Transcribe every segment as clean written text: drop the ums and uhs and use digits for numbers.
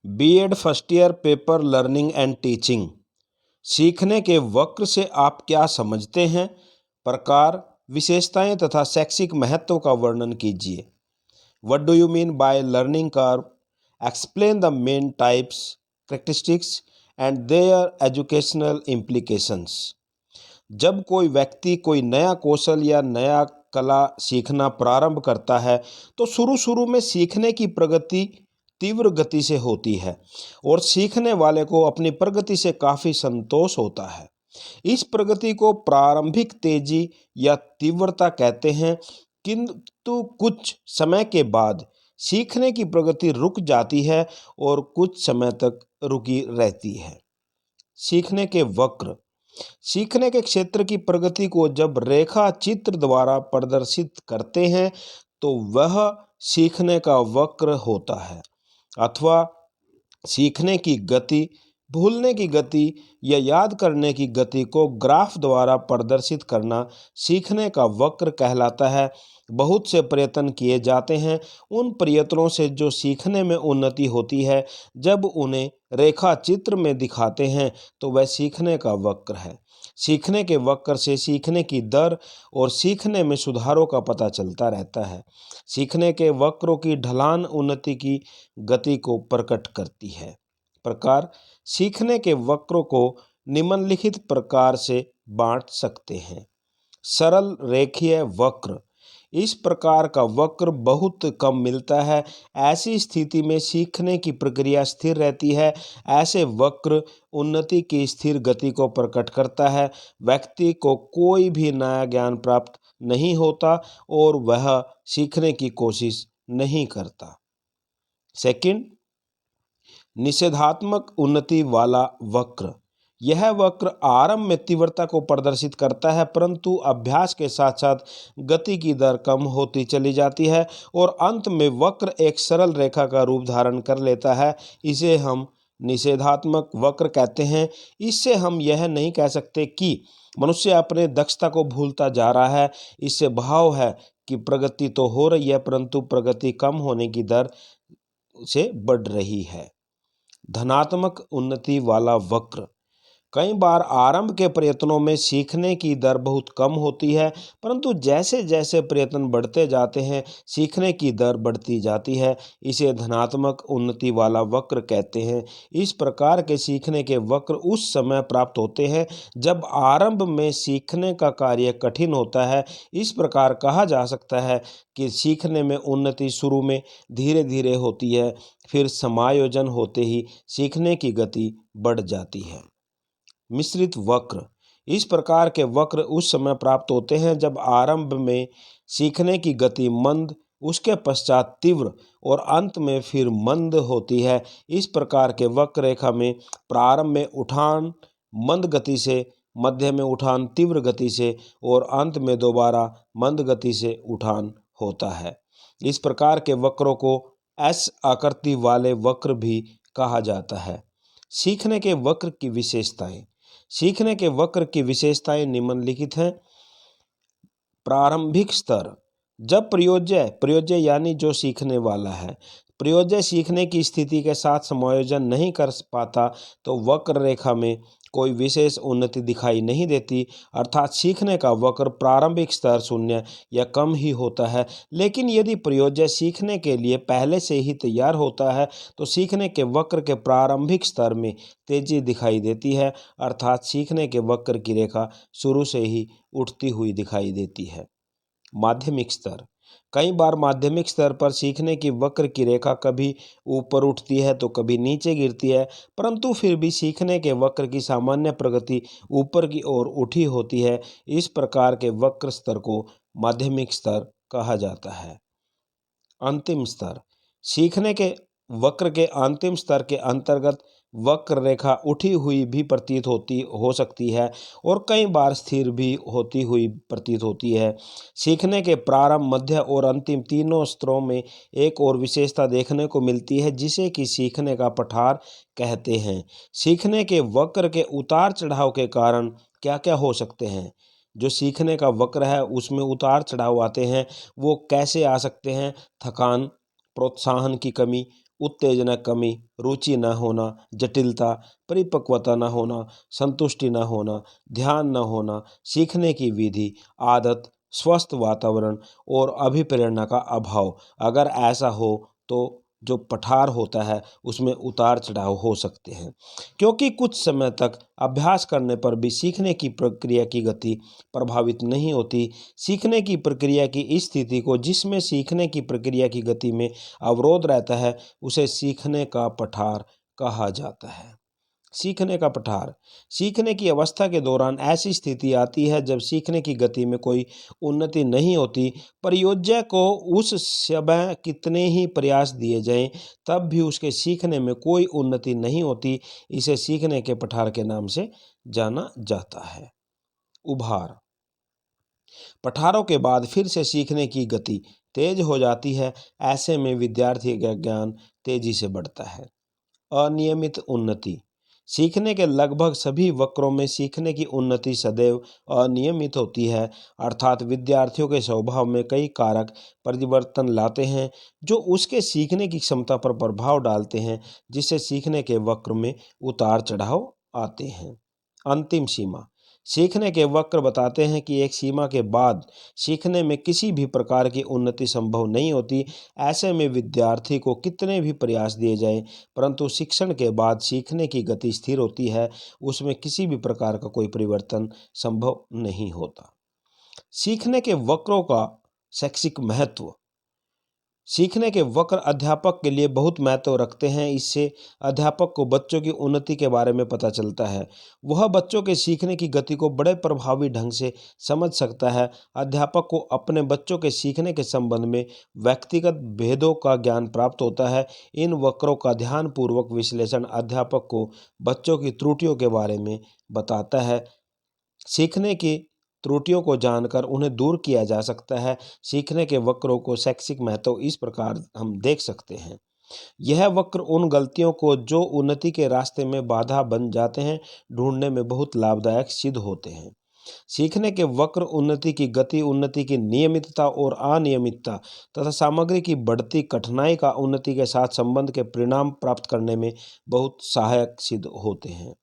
BEd first year paper learning and teaching. सीखने के वक्र से आप क्या समझते हैं? प्रकार, विशेषताएं तथा शैक्षिक महत्व का वर्णन कीजिए। What do you mean by learning curve? Explain the main types, characteristics and there educational implications. जब कोई व्यक्ति कोई नया कौशल या नया कला सीखना प्रारंभ करता है तो शुरू शुरू में सीखने की प्रगति तीव्र गति से होती है और सीखने वाले को अपनी प्रगति से काफ़ी संतोष होता है। इस प्रगति को प्रारंभिक तेजी या तीव्रता कहते हैं, किंतु कुछ समय के बाद सीखने की प्रगति रुक जाती है और कुछ समय तक रुकी रहती है। सीखने के वक्र। सीखने के क्षेत्र की प्रगति को जब रेखा चित्र द्वारा प्रदर्शित करते हैं तो वह सीखने का वक्र होता है, अथवा सीखने की गति, भूलने की गति या याद करने की गति को ग्राफ द्वारा प्रदर्शित करना सीखने का वक्र कहलाता है। बहुत से प्रयत्न किए जाते हैं। उन प्रयत्नों से जो सीखने में उन्नति होती है, जब उन्हें रेखा चित्र में दिखाते हैं तो वह सीखने का वक्र है। सीखने के वक्र से सीखने की दर और सीखने में सुधारों का पता चलता रहता है। सीखने के वक्रों की ढलान उन्नति की गति को प्रकट करती है। प्रकार, सीखने के वक्रों को निम्नलिखित प्रकार से बांट सकते हैं। सरल रेखीय वक्र। इस प्रकार का वक्र बहुत कम मिलता है। ऐसी स्थिति में सीखने की प्रक्रिया स्थिर रहती है। ऐसे वक्र उन्नति की स्थिर गति को प्रकट करता है। व्यक्ति को कोई भी नया ज्ञान प्राप्त नहीं होता और वह सीखने की कोशिश नहीं करता। सेकंड, निषेधात्मक उन्नति वाला वक्र। यह वक्र आरंभ में तीव्रता को प्रदर्शित करता है, परंतु अभ्यास के साथ साथ गति की दर कम होती चली जाती है और अंत में वक्र एक सरल रेखा का रूप धारण कर लेता है। इसे हम निषेधात्मक वक्र कहते हैं। इससे हम यह नहीं कह सकते कि मनुष्य अपने दक्षता को भूलता जा रहा है। इससे भाव है कि प्रगति तो हो रही है, परंतु प्रगति कम होने की दर से बढ़ रही है। धनात्मक उन्नति वाला वक्र। कई बार आरंभ के प्रयत्नों में सीखने की दर बहुत कम होती है, परंतु जैसे जैसे प्रयत्न बढ़ते जाते हैं सीखने की दर बढ़ती जाती है। इसे धनात्मक उन्नति वाला वक्र कहते हैं। इस प्रकार के सीखने के वक्र उस समय प्राप्त होते हैं जब आरंभ में सीखने का कार्य कठिन होता है। इस प्रकार कहा जा सकता है कि सीखने में उन्नति शुरू में धीरे धीरे होती है, फिर समायोजन होते ही सीखने की गति बढ़ जाती है। मिश्रित वक्र। इस प्रकार के वक्र उस समय प्राप्त होते हैं जब आरंभ में सीखने की गति मंद, उसके पश्चात तीव्र और अंत में फिर मंद होती है। इस प्रकार के वक्र रेखा में प्रारंभ में उठान मंद गति से, मध्य में उठान तीव्र गति से और अंत में दोबारा मंद गति से उठान होता है। इस प्रकार के वक्रों को एस आकृति वाले वक्र भी कहा जाता है। सीखने के वक्र की विशेषताएं। सीखने के वक्र की विशेषताएं निम्नलिखित हैं। प्रारंभिक स्तर। जब प्रयोज्य यानी जो सीखने वाला है, प्रयोज्य सीखने की स्थिति के साथ समायोजन नहीं कर पाता तो वक्र रेखा में कोई विशेष उन्नति दिखाई नहीं देती, अर्थात सीखने का वक्र प्रारंभिक स्तर शून्य या कम ही होता है। लेकिन यदि प्रयोज्य सीखने के लिए पहले से ही तैयार होता है तो सीखने के वक्र के प्रारंभिक स्तर में तेजी दिखाई देती है, अर्थात सीखने के वक्र की रेखा शुरू से ही उठती हुई दिखाई देती है। माध्यमिक स्तर। कई बार माध्यमिक स्तर पर सीखने की वक्र की रेखा कभी ऊपर उठती है तो कभी नीचे गिरती है, परंतु फिर भी सीखने के वक्र की सामान्य प्रगति ऊपर की ओर उठी होती है। इस प्रकार के वक्र स्तर को माध्यमिक स्तर कहा जाता है। अंतिम स्तर। सीखने के वक्र के अंतिम स्तर के अंतर्गत वक्र रेखा उठी हुई भी प्रतीत हो सकती है और कई बार स्थिर भी होती हुई प्रतीत होती है। सीखने के प्रारंभ, मध्य और अंतिम तीनों स्तरों में एक और विशेषता देखने को मिलती है जिसे कि सीखने का पठार कहते हैं। सीखने के वक्र के उतार चढ़ाव के कारण क्या क्या हो सकते हैं? जो सीखने का वक्र है उसमें उतार चढ़ाव आते हैं, वो कैसे आ सकते हैं? थकान, प्रोत्साहन की कमी, उत्तेजना कमी, रुचि न होना, जटिलता, परिपक्वता न होना, संतुष्टि न होना, ध्यान न होना, सीखने की विधि, आदत, स्वस्थ वातावरण और अभिप्रेरणा का अभाव। अगर ऐसा हो तो जो पठार होता है उसमें उतार चढ़ाव हो सकते हैं, क्योंकि कुछ समय तक अभ्यास करने पर भी सीखने की प्रक्रिया की गति प्रभावित नहीं होती। सीखने की प्रक्रिया की इस स्थिति को, जिसमें सीखने की प्रक्रिया की गति में अवरोध रहता है, उसे सीखने का पठार कहा जाता है। सीखने का पठार। सीखने की अवस्था के दौरान ऐसी स्थिति आती है जब सीखने की गति में कोई उन्नति नहीं होती। परियोज्य को उस समय कितने ही प्रयास दिए जाएं, तब भी उसके सीखने में कोई उन्नति नहीं होती। इसे सीखने के पठार के नाम से जाना जाता है। उभार। पठारों के बाद फिर से सीखने की गति तेज हो जाती है। ऐसे में विद्यार्थी का ज्ञान तेजी से बढ़ता है। अनियमित उन्नति। सीखने के लगभग सभी वक्रों में सीखने की उन्नति सदैव अनियमित होती है, अर्थात विद्यार्थियों के स्वभाव में कई कारक परिवर्तन लाते हैं जो उसके सीखने की क्षमता पर प्रभाव डालते हैं, जिससे सीखने के वक्र में उतार चढ़ाव आते हैं। अंतिम सीमा। सीखने के वक्र बताते हैं कि एक सीमा के बाद सीखने में किसी भी प्रकार की उन्नति संभव नहीं होती। ऐसे में विद्यार्थी को कितने भी प्रयास दिए जाएं, परंतु शिक्षण के बाद सीखने की गति स्थिर होती है, उसमें किसी भी प्रकार का कोई परिवर्तन संभव नहीं होता। सीखने के वक्रों का शैक्षिक महत्व। सीखने के वक्र अध्यापक के लिए बहुत महत्व रखते हैं। इससे अध्यापक को बच्चों की उन्नति के बारे में पता चलता है। वह बच्चों के सीखने की गति को बड़े प्रभावी ढंग से समझ सकता है। अध्यापक को अपने बच्चों के सीखने के संबंध में व्यक्तिगत भेदों का ज्ञान प्राप्त होता है। इन वक्रों का ध्यानपूर्वक विश्लेषण अध्यापक को बच्चों की त्रुटियों के बारे में बताता है। सीखने की त्रुटियों को जानकर उन्हें दूर किया जा सकता है। सीखने के वक्रों को शैक्षिक महत्व इस प्रकार हम देख सकते हैं। यह वक्र उन गलतियों को जो उन्नति के रास्ते में बाधा बन जाते हैं, ढूंढने में बहुत लाभदायक सिद्ध होते हैं। सीखने के वक्र उन्नति की गति, उन्नति की नियमितता और अनियमितता तथा सामग्री की बढ़ती कठिनाई का उन्नति के साथ संबंध के परिणाम प्राप्त करने में बहुत सहायक सिद्ध होते हैं।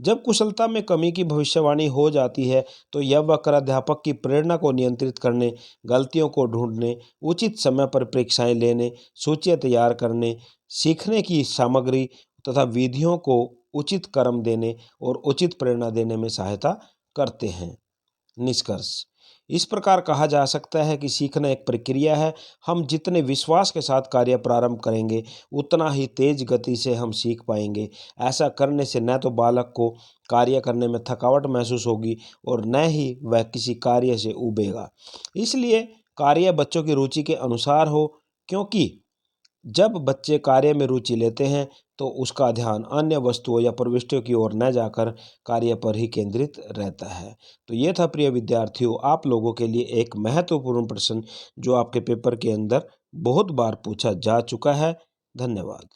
जब कुशलता में कमी की भविष्यवाणी हो जाती है, तो यह वक्र अध्यापक की प्रेरणा को नियंत्रित करने, गलतियों को ढूंढने, उचित समय पर परीक्षाएं लेने, सूचियां तैयार करने, सीखने की सामग्री तथा विधियों को उचित क्रम देने और उचित प्रेरणा देने में सहायता करते हैं। निष्कर्ष। इस प्रकार कहा जा सकता है कि सीखना एक प्रक्रिया है। हम जितने विश्वास के साथ कार्य प्रारंभ करेंगे, उतना ही तेज गति से हम सीख पाएंगे। ऐसा करने से न तो बालक को कार्य करने में थकावट महसूस होगी और न ही वह किसी कार्य से ऊबेगा। इसलिए कार्य बच्चों की रुचि के अनुसार हो, क्योंकि जब बच्चे कार्य में रुचि लेते हैं तो उसका ध्यान अन्य वस्तुओं या प्रविष्टियों की ओर न जाकर कार्य पर ही केंद्रित रहता है। तो ये था प्रिय विद्यार्थियों, आप लोगों के लिए एक महत्वपूर्ण प्रश्न जो आपके पेपर के अंदर बहुत बार पूछा जा चुका है। धन्यवाद।